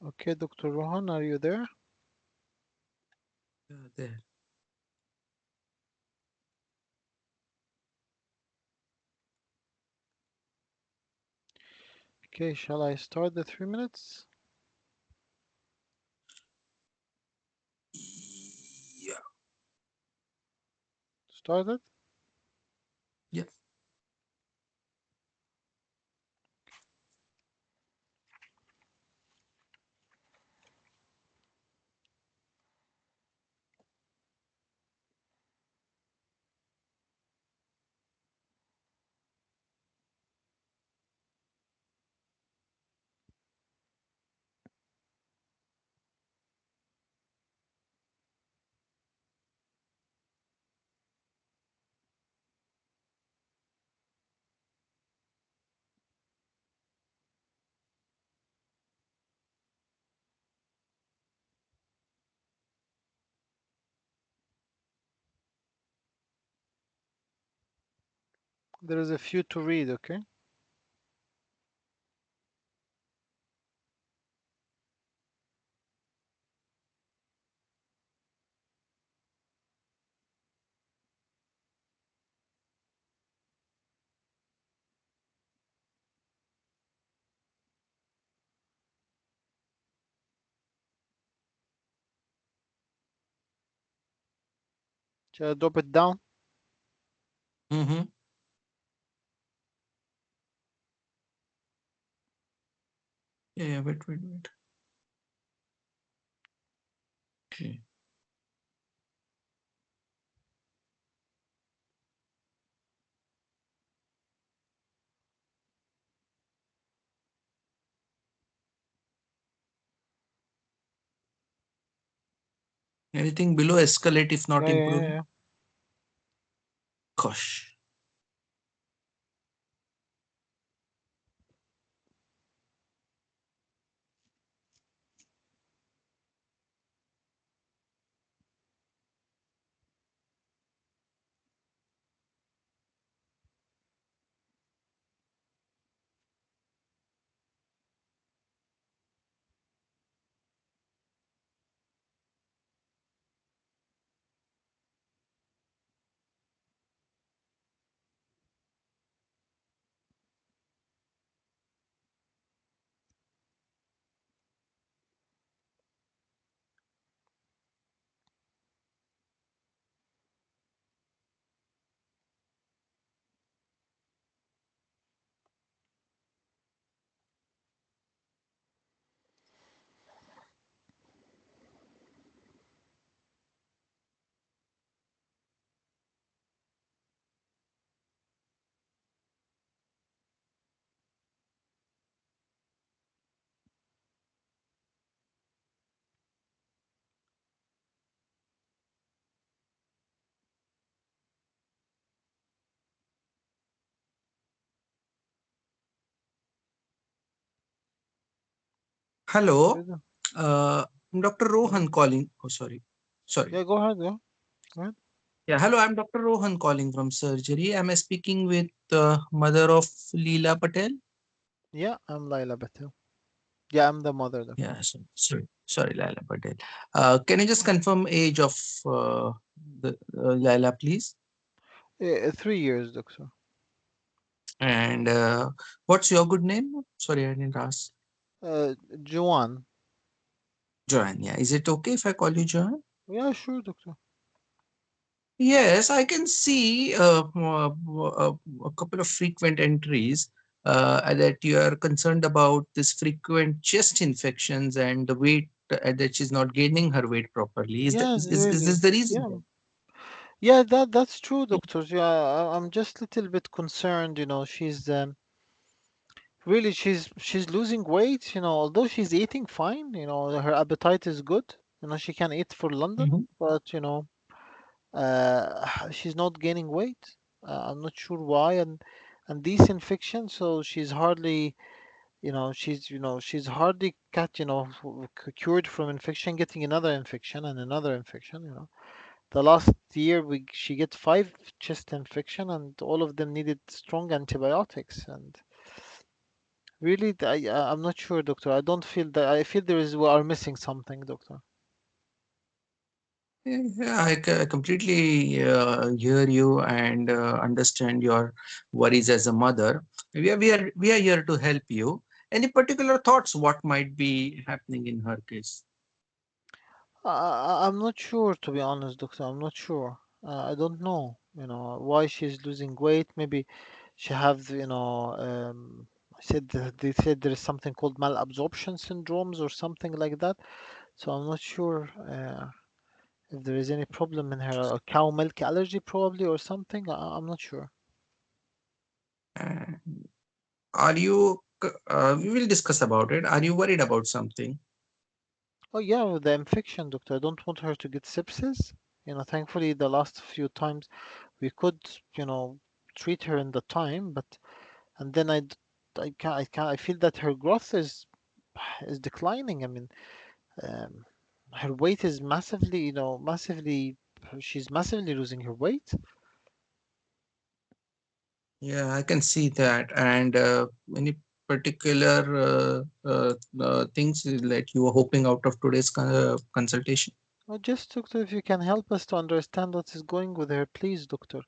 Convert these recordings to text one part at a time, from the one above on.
Okay, Dr. Rohan, are you there? There. Okay, shall I start the 3 minutes? Yeah. Started? Yeah. There is a few to read, okay? Shall I drop it down? Mm-hmm. Yeah, yeah, wait. Okay. Anything below escalate if not Yeah, yeah, yeah, improving? yeah. Gosh. Hello. Good. I'm Dr. Hello. Rohan calling. Oh, sorry. Sorry. Yeah, go ahead, go ahead. Yeah, hello. I'm Dr. Rohan calling from surgery. Am I speaking with the mother of Leela Patel? Yeah, I'm Laila Patel. Yeah, I'm the mother, doctor. Yeah, sorry, Leela Patel. Can you just confirm age of the Leela, please? 3 years, doctor. And what's your good name? Sorry, I didn't ask. Juan. Joanne. Yeah, is it okay if I call you Joanne? Yeah, sure, doctor. Yes, I can see a couple of frequent entries that you are concerned about this frequent chest infections and the weight that she's not gaining her weight properly. Yeah, Is this really. the reason? Yeah. Yeah, that's true, doctors. Yeah, I'm just a little bit concerned, she's really she's losing weight, although she's eating fine, her appetite is good. She can eat for London, Mhm. but she's not gaining weight. I'm not sure why, and these infections, so she's hardly, she's hardly got, cured from infection, getting another infection and another infection. The last year she get 5 chest infection, and all of them needed strong antibiotics, and Really, I'm not sure, doctor. I don't feel that. I feel there is we are missing something, doctor. Yeah, I completely hear you and understand your worries as a mother. We are here to help you. Any particular thoughts? What might be happening in her case? I'm not sure, to be honest, doctor. I'm not sure. I don't know, why she's losing weight. Maybe she have, I said they said there is something called malabsorption syndromes or something like that. So I'm not sure if there is any problem in her, a cow milk allergy probably or something. I'm not sure. Uh, are you? We will discuss about it. Are you worried about something? Oh yeah, with the infection, doctor. I don't want her to get sepsis. Thankfully the last few times we could, you know, treat her in the time, but and then I feel that her growth is declining. I mean, um, her weight is massively, she's massively losing her weight. Yeah, I can see that. And any particular things like you were hoping out of today's consultation? Oh, just doctor, if you can help us to understand what is going with her, please, doctor.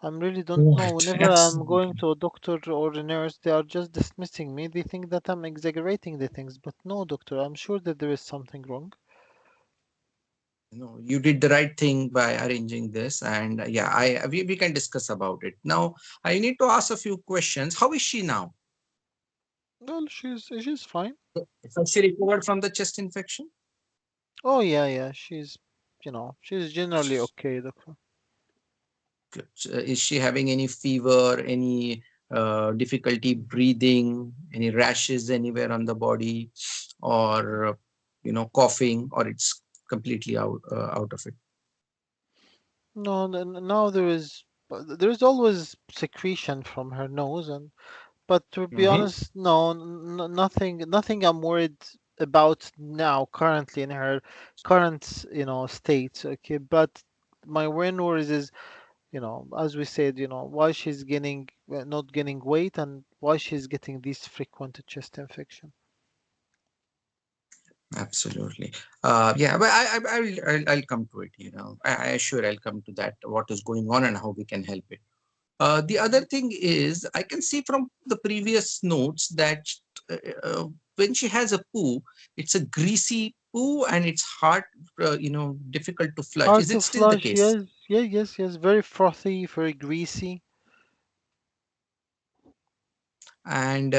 I really don't know. What? Whenever I'm going Absolutely. to a doctor or a nurse, they are just dismissing me. They think that I'm exaggerating the things, but no, doctor, I'm sure that there is something wrong. No, you did the right thing by arranging this, and yeah, we can discuss about it. Now, I need to ask a few questions. How is she now? Well, she's fine. Has she recovered from the chest infection? Oh yeah, yeah, she's generally okay, doctor. Good. Is she having any fever, any difficulty breathing, any rashes anywhere on the body, or coughing, or it's completely out of it? No, now there is always secretion from her nose, and but to be Hmm. honest, no, nothing I'm worried about now currently in her current, state. Okay, but my main worries is, as we said, why she's not gaining weight and why she's getting these frequent chest infection. Absolutely. Yeah, but I'll come to it. I sure I'll come to that. What is going on and how we can help it. The other Mhm. thing is, I can see from the previous notes that uh, uh, when she has a poo, it's a greasy poo and it's hard, difficult to flush. Hard Is to it still the flush, case? yes, yeah, yes, yes, very frothy, very greasy. And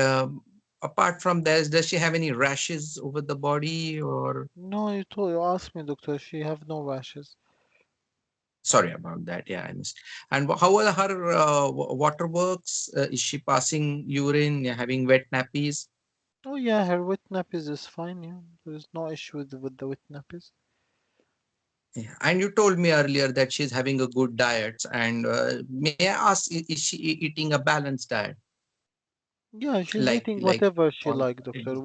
apart from this, does she have any rashes over the body or? No, you asked me, doctor, she have no rashes. Sorry about that. Yeah, I missed. And how are her water works? Is she passing urine, yeah, having wet nappies? Oh yeah, her wet nappies is fine, yeah. There's no issue with the wet nappies. Yeah. And you told me earlier that she's having a good diet. And may I ask, is she eating a balanced diet? Yeah, she's eating Like whatever she all. like, doctor.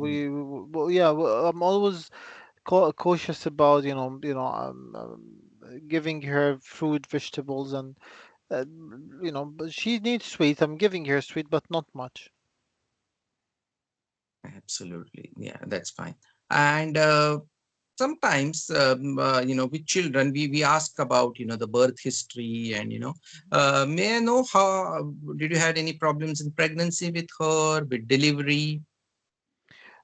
Yeah, I'm always cautious about, giving her fruit, vegetables, and uh, but she needs sweet. I'm giving her sweet, but not much. Absolutely. Yeah, that's fine. And sometimes, with children, we ask about, the birth history and, may I know how, did you had any problems in pregnancy with her, with delivery?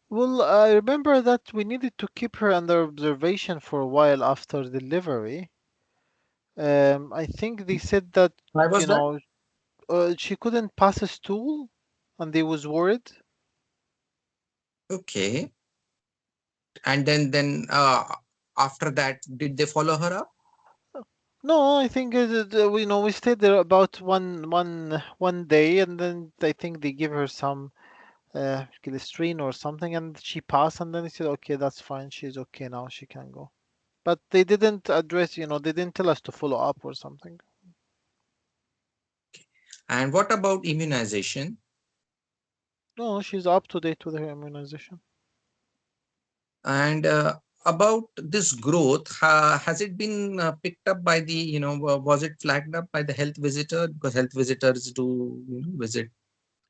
Well, I remember that we needed to keep her under observation for a while after delivery. I think they said that, Why you was that? know, she couldn't pass a stool, and they was worried. Okay. And then after that, did they follow her up? No, I think we stayed there about one day, and then I think they give her some glycerine or something, and she passed, and then they said, okay, that's fine, she's okay now, she can go. But they didn't address, they didn't tell us to follow up or something. And what about immunization? No, she's up to date with her immunization. And about this growth, has it been picked up by the, was it flagged up by the health visitor? Because health visitors do, visit.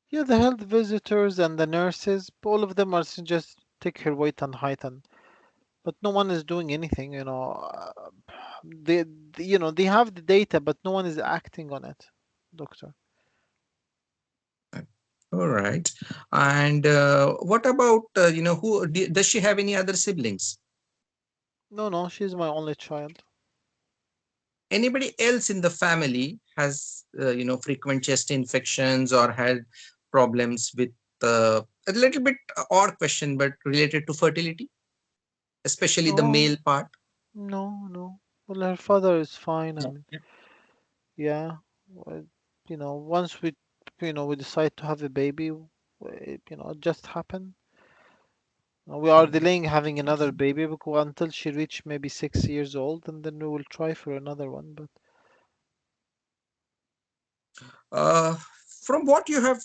Yeah, the health visitors and the nurses, all of them are just take her weight and height, and but no one is doing anything. They have the data, but no one is acting on it, doctor. All right. And what about, does she have any other siblings? No, no, she's my only child. Anybody else in the family has, frequent chest infections or had problems with a little bit odd question, but related to fertility, especially the No, male part? no, no. Well, her father is fine, No. and yeah, uh, once we decide to have a baby, it just happened. We are delaying having another baby because until she reach maybe 6 years old, and then we will try for another one. But Uh, from what you have,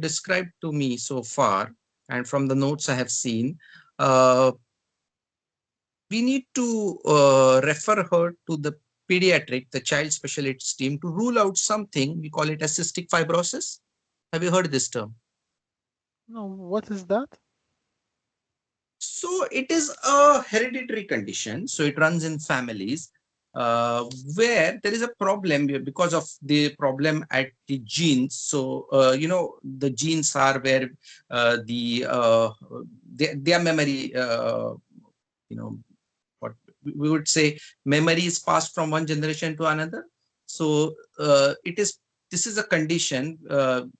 described to me so far, and from the notes I have seen, uh, we need to refer her to the pediatric, the child specialist team to rule out something. We call it as cystic fibrosis. Have you heard this term? no, what is that? So it is a hereditary condition. So it runs in families uh, where there is a problem because of the problem at the genes. So the genes are where their memory, you know what we would say, memory is passed from one generation to another. So it is this is a condition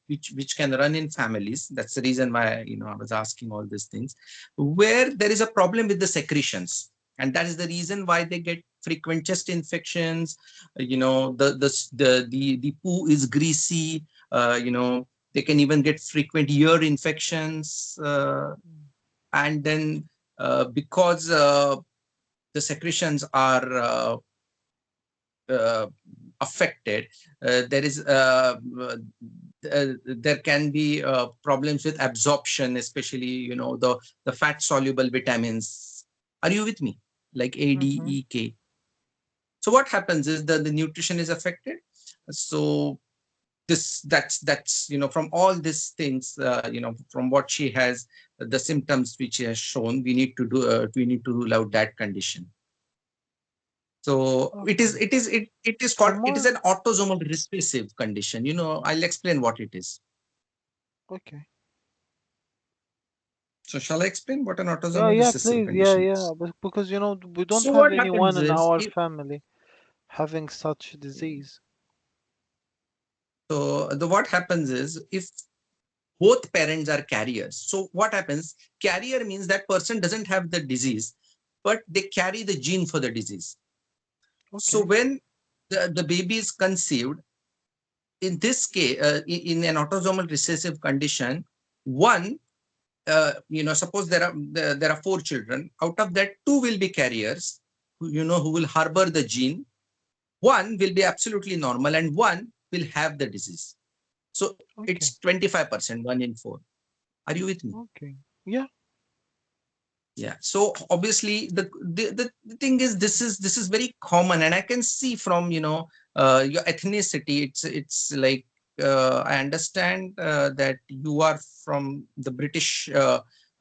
which can run in families. That's the reason why I was asking all these things, where there is a problem with the secretions, and that is the reason why they get frequent chest infections. The poo is greasy. They can even get frequent ear infections, and then because the secretions are uh, affected, there is there can be problems with absorption, especially the fat soluble vitamins. Are you with me? Like A, D, Mm-hmm. E, K. So what happens is the nutrition is affected. So that's from all these things, from what she has, the symptoms which she has shown, we need to rule out that condition. So Okay. it is So called, it is more. an autosomal recessive condition. I'll explain what it is. Okay. So shall I explain what an Yeah, autosomal yeah, recessive please. Yeah, condition yeah. is? But because we don't So have what anyone happens in is, our family having such disease. what happens is, if both parents are carriers, so what happens? Carrier means that person doesn't have the disease, but they carry the gene for the disease. So Okay. when the baby is conceived, in this case, in an autosomal recessive condition, one, suppose there are four children. Out of that, two will be carriers, who will harbor the gene. One will be absolutely normal, and one will have the disease. So Okay. it's 25%, one in four. Are you with me? Okay. Yeah. Yeah. So obviously the thing is, this is very common, and I can see from your ethnicity. It's like, I understand that you are from the British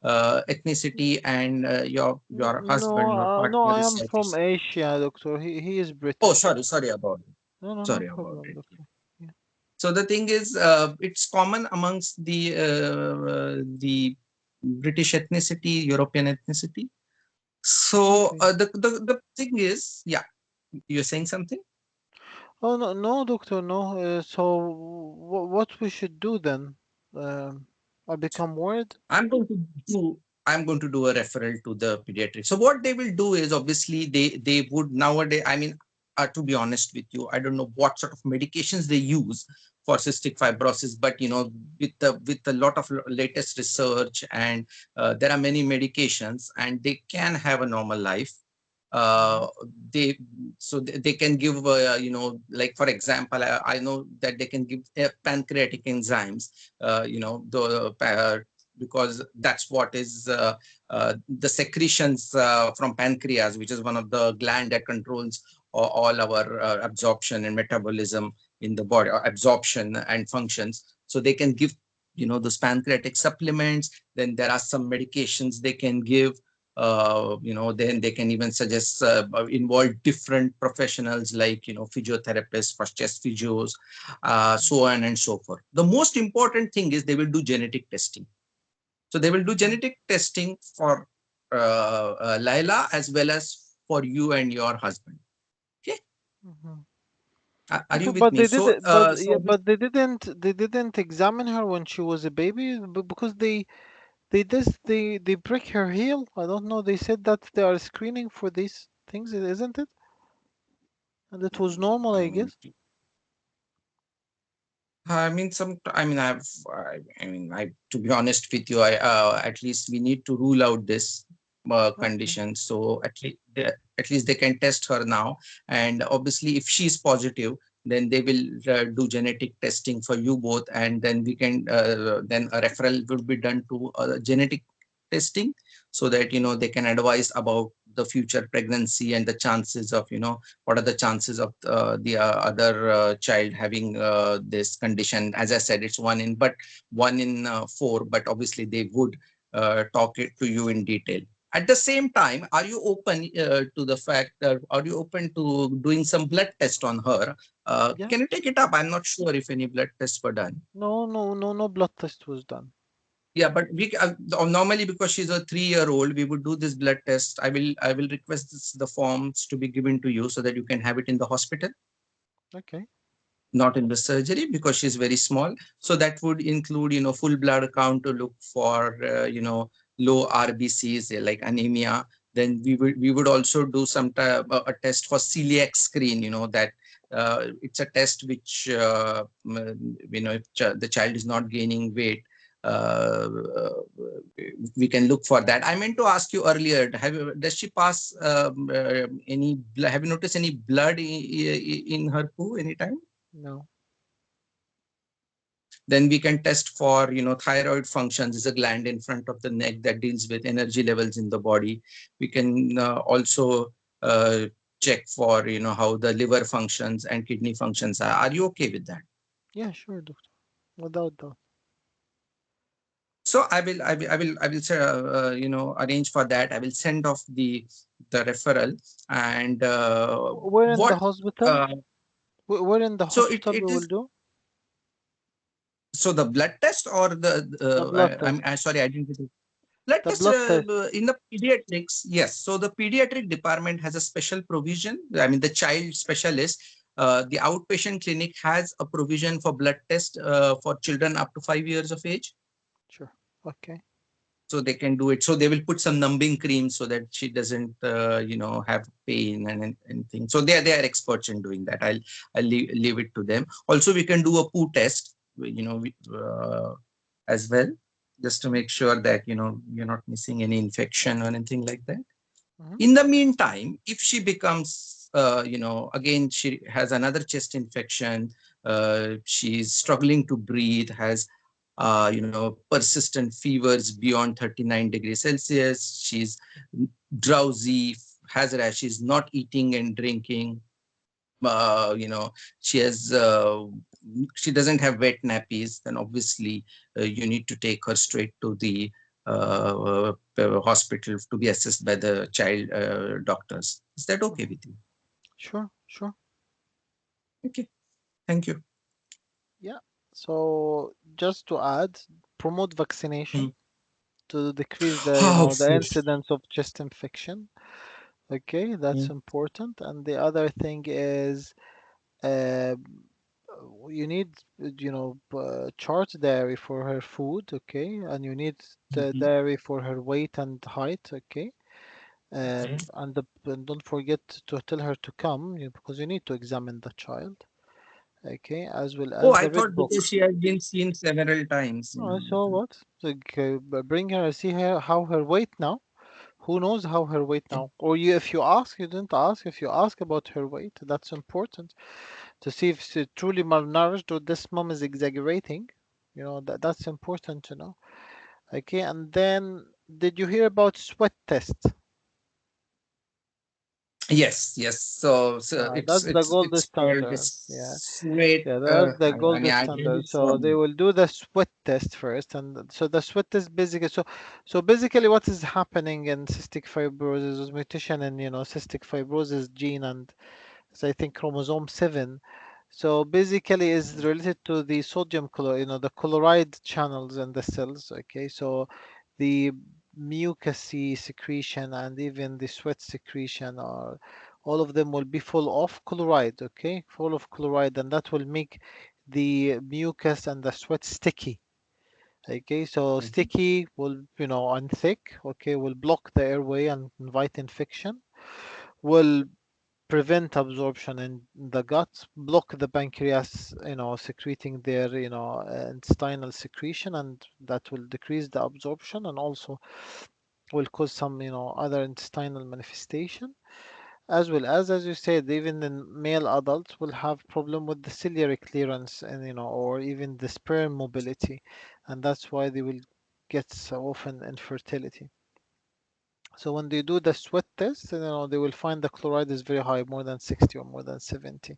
ethnicity, and your husband or No, partner I is am from Southeast. Asia, doctor. He is Oh, British. sorry about it. No, no, no Sorry about problem, it. doctor. Yeah. So the thing is, it's common amongst the British ethnicity, European ethnicity. So Okay. the thing is, yeah, you're saying something. Oh no, no, doctor, no. So what we should do then? I become worried. I'm going to do I'm going to do a referral to the pediatric. So what they will do is, obviously, they would nowadays. I mean, to be honest with you, I don't know what sort of medications they use for cystic fibrosis, but with a lot of latest research, and there are many medications, and they can have a normal life. Mm-hmm. uh, they they can give, like, for example, I know that they can give pancreatic enzymes, because that's what is the secretions from pancreas, which is one of the gland that controls all our absorption and metabolism in the body, absorption and functions. So they can give those pancreatic supplements. Then there are some medications they can give. Then they can even suggest, involve different professionals like, physiotherapists for chest physios, so on and so forth. The most important thing is they will do genetic testing. So they will do Mhm. genetic testing for Laila as well as for you and your husband. Okay, Mhm. are Okay, you with but me? they did So, it, but yeah, so but they didn't examine her when she was a baby because they break her heel. I don't know. They said that they are screening for these things, isn't it? And it was normal, I I mean, guess. to be honest with you, at least we need to rule out this Okay. condition. So at least they can test her now. And obviously, if she's positive, then they will do genetic testing for you both. And then then a referral will be done to genetic testing so that, they can advise about the future pregnancy and the chances of, what are the chances of the other child having this condition. As I said, it's one in four, but obviously they would talk it to you in detail. At the same time, are you open to the fact that, are you open to doing some blood test on her? Yeah. Can you take it up? I'm not sure if any blood tests were done. No, no, no, no blood test was done. Yeah, but normally, because she's a 3-year old, we would do this blood test. I will request the forms to be given to you so that you can have it in the hospital, Okay. not in the surgery, because she's very small. So that would include, full blood count to look for, low RBCs, like anemia. Then we would also do some type a test for celiac screen. That it's a test which, if the child is not gaining weight, uh, uh, we can look for that. I meant to ask you earlier, does she pass have you noticed any blood in her poo anytime? No. Then we can test for, thyroid functions. Is a gland in front of the neck that deals with energy levels in the body. We can also uh, check for, how the liver functions and kidney functions are you okay with that? Yeah, sure, doctor. Without doubt. So I will say, arrange for that. I will send off the referral. And We're in the what hospital. uh, We're in the so it, hospital. it We will is do so the blood test or the blood test. I'm sorry, I didn't get it. Blood The test blood test. in the pediatrics, yes. So the pediatric department has a special provision. I mean, the child specialist, the outpatient clinic has a provision for blood test for children up to 5 years of age. Sure. Okay. So they can do it. So they will put some numbing cream so that she doesn't, have pain and anything. So they are experts in doing that. I'll leave it to them. Also, we can do a poo test, as well, just to make sure that, you're not missing any infection or anything like that. Mm-hmm. In the meantime, if she becomes, again, she has another chest infection, she's struggling to breathe, has, persistent fevers beyond 39 degrees Celsius, she's drowsy, has rashes, not eating and drinking, uh, you know, she has, she doesn't have wet nappies, then obviously you need to take her straight to the hospital to be assessed by the child doctors. Is that okay Mm-hmm. with you? Sure. Sure. Okay, thank you. Yeah. So just to add, promote Mm. vaccination to decrease Oh, the for incidence of chest infection. Okay, that's mm, important. And the other thing is, uh, you need, chart diary for her food. Okay, and you need the mhm, diary for her weight and height. Okay. okay. And don't forget to tell her to come, because you need to examine the child. Okay, as well Oh, as I the thought red book. because she has been seen several times. Oh, so what? Like, bring her, see her how her weight now. Who knows how her weight Okay. now? Or if you ask, you didn't ask. If you ask about her weight, that's important to see if she's truly malnourished or this mom is exaggerating. That's important to know. Okay, and then did you hear about sweat test? Yes, yes. So it's That's the it's gold it's called standard. Yeah. this sweat. Yeah, that's the I gold mean, I did standard. it for So they will do the sweat test first, and so the sweat test basically. So basically, what is happening in cystic fibrosis is mutation in cystic fibrosis gene, and so I think chromosome 7. So basically is related to the sodium color, the chloride channels in the cells. Okay, so the mucusy secretion and even the sweat secretion are all of them will be full of chloride. Okay, full of chloride, and that will make the mucus and the sweat sticky. Okay, so Mhm. sticky will, and thick, okay, will block the airway and invite infection, will prevent absorption in the gut, block the pancreas, secreting their, intestinal secretion, and that will decrease the absorption and also will cause some, other intestinal manifestation, as you said, even in male adults will have problem with the ciliary clearance and, or even the sperm mobility, and that's why they will get so often infertility. So when they do the sweat test, they will find the chloride is very high, more than 60 or more than 70.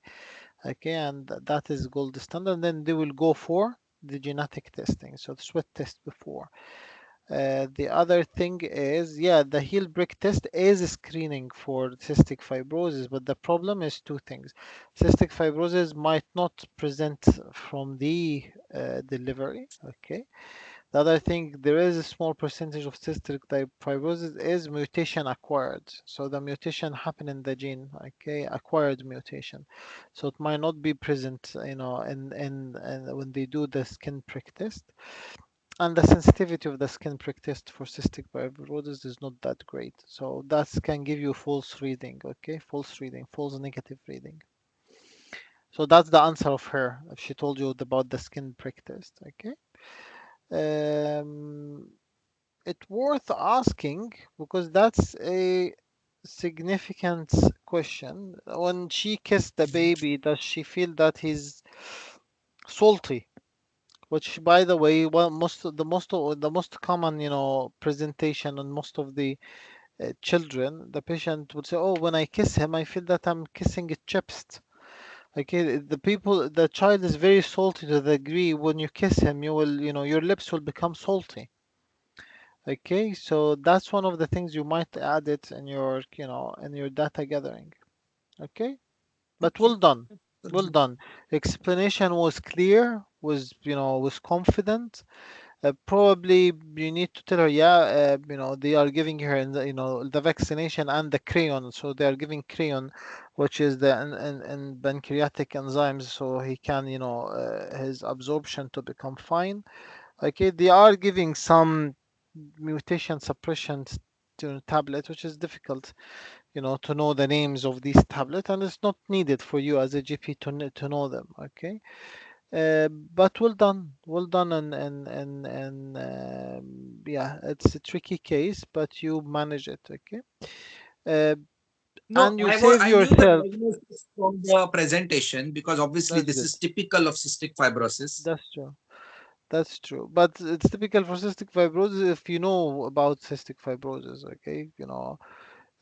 Okay, and that is gold standard. Then they will go for the genetic testing, so the sweat test before. The other thing is, yeah, the heel brick test is screening for cystic fibrosis, but the problem is two things. Cystic fibrosis might not present from the delivery, okay? The other thing, there is a small percentage of cystic fibrosis is mutation acquired. So the mutation happen in the gene, okay, acquired mutation. So it might not be present, in when they do the skin prick test. And the sensitivity of the skin prick test for cystic fibrosis is not that great. So that can give you false reading, okay, false reading, false negative reading. So that's the answer of her if she told you about the skin prick test, okay. Um, It's worth asking because that's a significant question. When she kissed the baby, does she feel that he's salty? Which, by the way, well, the most common, presentation on most of the children, the patient would say, "Oh, when I kiss him, I feel that I'm kissing a chips." Okay, the child is very salty to the degree when you kiss him, your lips will become salty. Okay, so that's one of the things you might add it in your data gathering. Okay, but well Okay. done, well Okay. done. Explanation was clear, was confident. Probably you need to tell her, yeah, they are giving her, the vaccination and the crayon. So they are giving crayon, which is the and pancreatic enzymes, so he can, his absorption to become fine. Okay, they are giving some mutation suppression to tablet, which is difficult, to know the names of these tablets, and it's not needed for you as a GP to know them. Okay, but well done, and yeah, it's a tricky case, but you manage it. Okay, uh, No, and you save I knew the yourself. diagnosis from the presentation because obviously That's this good. is typical of cystic fibrosis. That's true. That's true. But it's typical for cystic fibrosis if you know about cystic fibrosis. Okay,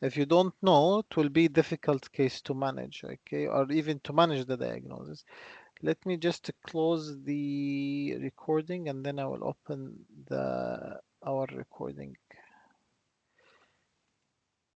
if you don't know, it will be difficult case to manage, okay, or even to manage the diagnosis. Let me just close the recording and then I will open the our recording.